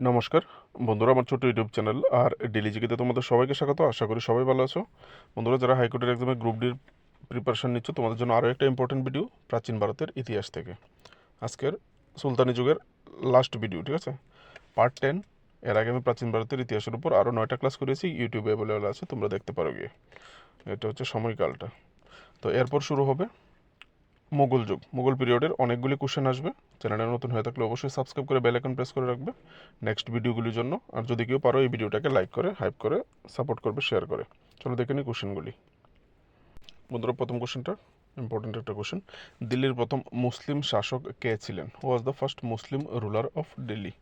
নমস্কার বন্ধুরা, আমার ছোট্ট ইউটিউব চ্যানেল আর ডেলি জিকেতে তোমাদের সবাইকে স্বাগত। আশা করি সবাই ভালো আছো। বন্ধুরা, যারা হাইকোর্টের এক্সামে গ্রুপ ডির প্রিপারেশন নিচ্ছ, তোমাদের জন্য আরও একটা ইম্পর্টেন্ট ভিডিও প্রাচীন ভারতের ইতিহাস থেকে। আজকের সুলতানি যুগের লাস্ট ভিডিও, ঠিক আছে, পার্ট 10। এর আগে আমি প্রাচীন ভারতের ইতিহাসের উপর আরও 9টা ক্লাস করেছি, ইউটিউবে অ্যাভেলেবেল আছে, তোমরা দেখতে পারো গিয়ে। এটা হচ্ছে সময়কালটা। তো এরপর শুরু হবে মুঘল যুগ। মুঘল পিরিয়ডের অনেকগুলি কোশ্চেন আসবে। চ্যানেলে নতুন হয়ে থাকলে অবশ্যই সাবস্ক্রাইব করে বেল আইকন প্রেস করে রাখবে নেক্সট ভিডিওগুলির জন্য। আর যদি কেউ পারো এই ভিডিওটাকে লাইক করে হাইপ করে সাপোর্ট করবে, শেয়ার করে। চলো দেখে নিই কোশ্চেনগুলি। বন্ধুরা, প্রথম কোশ্চেনটা ইম্পর্টেন্ট একটা কোশ্চেন। দিল্লির প্রথম মুসলিম শাসক কে ছিলেন? Who was the first Muslim ruler of Delhi?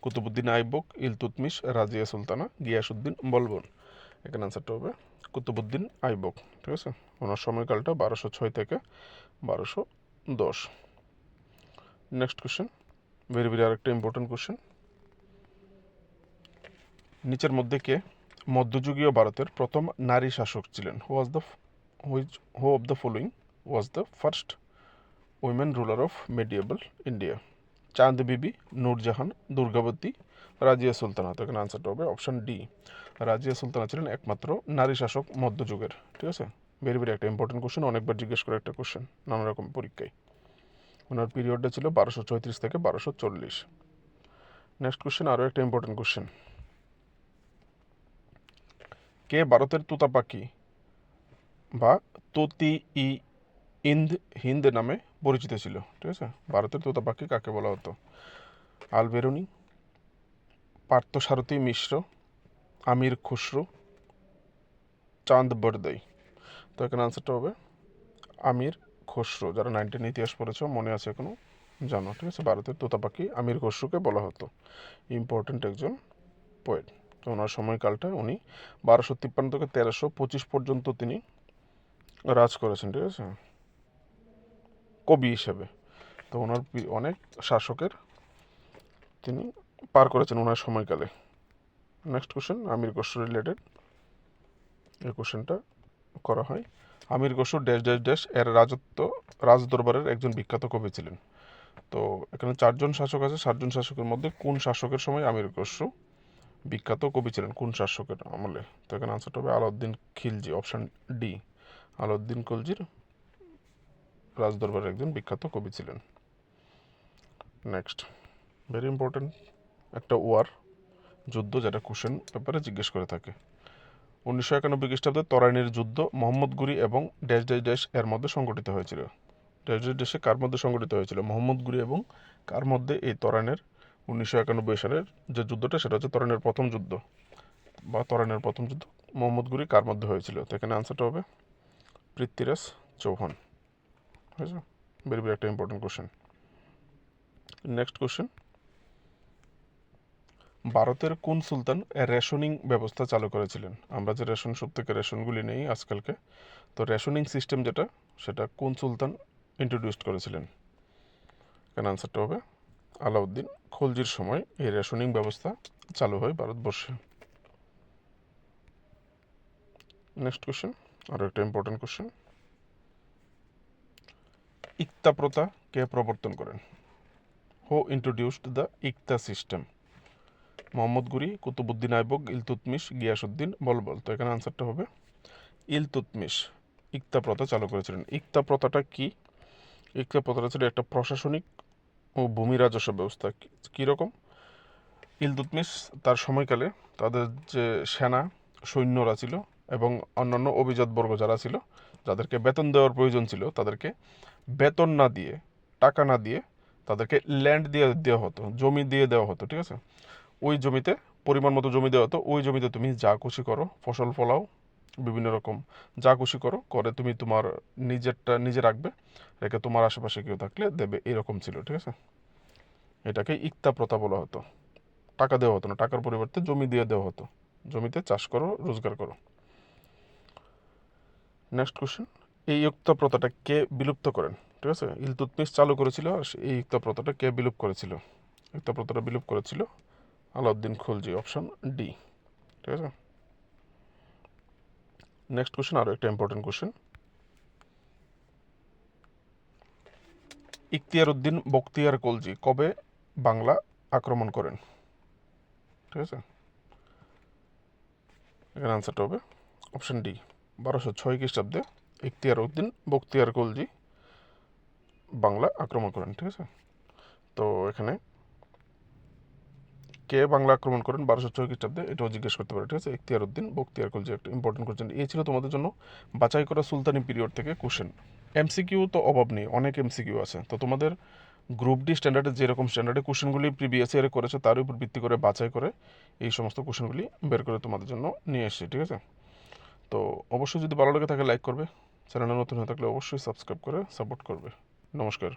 Qutubuddin Aibak, Iltutmish, Razia Sultana, Ghiyasuddin Balban? এখানে আনসারটা হবে কুতুবুদ্দিন আইবক, ঠিক আছে। ওনার সময়কালটা 1206 থেকে 1210। নেক্সট কোশ্চেন, ভেরি ভেরি আরেকটা ইম্পর্টেন্ট কোশ্চেন। নিচের মধ্যে কে মধ্যযুগীয় ভারতের প্রথম নারী শাসক ছিলেন? হু of the following was the first women ruler of medieval India? চাঁদ বিবি, নূরজাহান, দুর্গাবতী, রাজিয়া সুলতানা? তো এখানে আনসারটা হবে অপশন ডি। রাজিয়া সুলতানা ছিলেন একমাত্র নারী শাসক মধ্যযুগের, ঠিক আছে। ভেরি ভেরি একটা ইম্পর্টেন্ট কোশ্চেন, অনেকবার জিজ্ঞেস করে একটা কোশ্চেন নানা রকম পরীক্ষায়। ওনার পিরিয়ডটা ছিল 1234 থেকে 1240। নেক্সট কোশ্চেন, আরও একটা ইম্পর্টেন্ট কোশ্চেন। কে ভারতের তোতা পাখি বা তোতি ই ইন্দ হিন্দ নামে পরিচিত ছিল? ঠিক আছে, ভারতের তোতা পাখি কাকে বলা হতো? আলবেরুনি, পার্থসারথী মিশ্র, আমির খুসরো, চাঁদ বরদাই? তো এখানে আনসারটা হবে আমির খসরু। যারা 19 ইতিহাস পড়েছ মনে আছে এখনো, জানো, ঠিক আছে। ভারতের তোতা পাখি আমির খসরুকে বলা হতো। ইম্পর্টেন্ট একজন পোয়েট। তো ওনার সময়কালটা উনি 1253 থেকে 1325 পর্যন্ত তিনি রাজ করেছেন, ঠিক আছে, কবি হিসেবে। তো ওনার অনেক শাসকের তিনি পার করেছেন ওনার সময়কালে। নেক্সট কোশ্চেন, আমির খসরু রিলেটেড এই কোশ্চেনটা করা হয়। আমির খসরু ড্যাশ ড্যাশ ড্যাশ এর রাজদরবারের একজন বিখ্যাত কবি ছিলেন। তো এখানে 4জন শাসক আছে, 7জন শাসকের মধ্যে কোন শাসকের সময় আমির খসরু বিখ্যাত কবি ছিলেন, কোন শাসকের আমলে? তো এখানে আনসারটা হবে আলাউদ্দিন খিলজি, অপশন ডি। আলাউদ্দিন খলজির রাজদরবারের একজন বিখ্যাত কবি ছিলেন। নেক্সট, ভেরি ইম্পর্টেন্ট একটা যুদ্ধ, যেটা কোশ্চেন পেপারে জিজ্ঞেস করে থাকে। 1991 খ্রিস্টাব্দে তরাইনের যুদ্ধ মোহাম্মদ গুরি এবং ড্যাশ ড্যাশ ড্যাশ এর মধ্যে সংগঠিত হয়েছিল। ড্যাশ ড্যাশ ড্যাশে কার মধ্যে সংগঠিত হয়েছিল? মোহাম্মদ গুরি এবং কার মধ্যে এই তরাইনের 1991 সালের যে যুদ্ধটা, সেটা হচ্ছে তরাইনের প্রথম যুদ্ধ মোহাম্মদ গুরি কার মধ্যে হয়েছিল? তো এখানে আনসারটা হবে পৃথ্বীরাজ চৌহান, হয়েছে। ভেরি ভেরি একটা ইম্পর্টেন্ট কোশ্চেন। নেক্সট কোশ্চেন, ভারতের কোন সুলতান রেশনিং ব্যবস্থা চালু করেছিলেন? আমরা যে রেশন শপ থেকে রেশনগুলি নেই আজকালকে, তো রেশনিং সিস্টেম যেটা, সেটা কোন সুলতান ইন্ট্রোডিউস করেছিলেন? এখানে আনসারটা হবে আলাউদ্দিন খলজির সময় এই রেশনিং ব্যবস্থা চালু হয় ভারতবর্ষে। নেক্সট কোশ্চেন, আরও একটা ইম্পর্টেন্ট কোশ্চেন। ইকতা প্রথা কে প্রবর্তন করেন? Who introduced the iqta system? Mohammad Ghori, Qutubuddin Aibak, Iltutmish, Ghiyasuddin Balban? তো এখানে আনসারটা হবে ইলতুৎমিশ ইকতা প্রথা চালু করেছিলেন। ইকতা প্রথাটা কি? ইকতা প্রথাটা ছিল একটা প্রশাসনিক ও ভূমি রাজস্ব ব্যবস্থা। কীরকম? ইলতুৎমিশ তার সময়কালে তাদের যে সেনা সৈন্যরা ছিল এবং অন্যান্য অভিজাতবর্গ যারা ছিল, যাদেরকে বেতন দেওয়ার প্রয়োজন ছিল, তাদেরকে বেতন না দিয়ে, টাকা না দিয়ে, তাদেরকে ল্যান্ড দিয়ে দেওয়া হতো, জমি দিয়ে দেওয়া হতো, ঠিক আছে। ওই জমিতে পরিমাণ মতো জমি দেওয়া হতো, ওই জমিতে তুমি যা খুশি করো, ফসল ফলাও, বিভিন্ন রকম যা খুশি করো, করে তুমি তোমার নিজেরটা নিজে রাখবে, রেখে তোমার আশেপাশে কেউ থাকলে দেবে, এরকম ছিল, ঠিক আছে। এটাকে ইকতা প্রথা বলা হতো। টাকা দেওয়া হতো না, টাকার পরিবর্তে জমি দিয়ে দেওয়া হতো, জমিতে চাষ করো, রোজগার করো। নেক্সট কোশ্চেন, এই ইকতা প্রথাটা কে বিলুপ্ত করেন? ঠিক আছে, ইলতুৎমিশ চালু করেছিল, আর এই ইকতা প্রথাটা কে বিলুপ করেছিল? ইকতা প্রথাটা বিলুপ করেছিল আলাউদ্দিন খলজি, অপশন ডি, ঠিক আছে। নেক্সট কোশ্চেন, আরও একটা ইম্পর্টেন্ট কোশ্চেন। ইখতিয়ার উদ্দিন বখতিয়ার খলজি কবে বাংলা আক্রমণ করেন? ঠিক আছে, এখানে আনসারটা হবে অপশান ডি। 1206 খ্রিস্টাব্দে ইখতিয়ার উদ্দিন বখতিয়ার খলজি বাংলা আক্রমণ করেন। ঠিক আছে, তো এখানে কে বাংলা আক্রমণ করেন 1206 খ্রিস্টাব্দে, এটাও জিজ্ঞেস করতে পারে। ঠিক আছে, ইখতিয়ার উদ্দিন বখতিয়ার খলজি একটা ইম্পর্টেন্ট কোশ্চেন। এই ছিল তোমাদের জন্য বাছাই করা সুলতানি পিরিয়ড থেকে কোশ্চেন। এমসিকিউ তো অভাব নেই, অনেক এমসিকিউ আছে। তো তোমাদের গ্রুপ ডি স্ট্যান্ডার্ডে যেরকম স্ট্যান্ডার্ডে কোশ্চেনগুলি প্রিভিয়াস ইয়ারে করেছে তার উপর ভিত্তি করে বাছাই করে এই সমস্ত কোশ্চেনগুলি বের করে তোমাদের জন্য নিয়ে এসেছি। ঠিক আছে, তো অবশ্যই যদি ভালো লাগে তাকে লাইক করবে, চ্যানেলে নতুন হয়ে থাকলে অবশ্যই সাবস্ক্রাইব করে সাপোর্ট করবে। নমস্কার।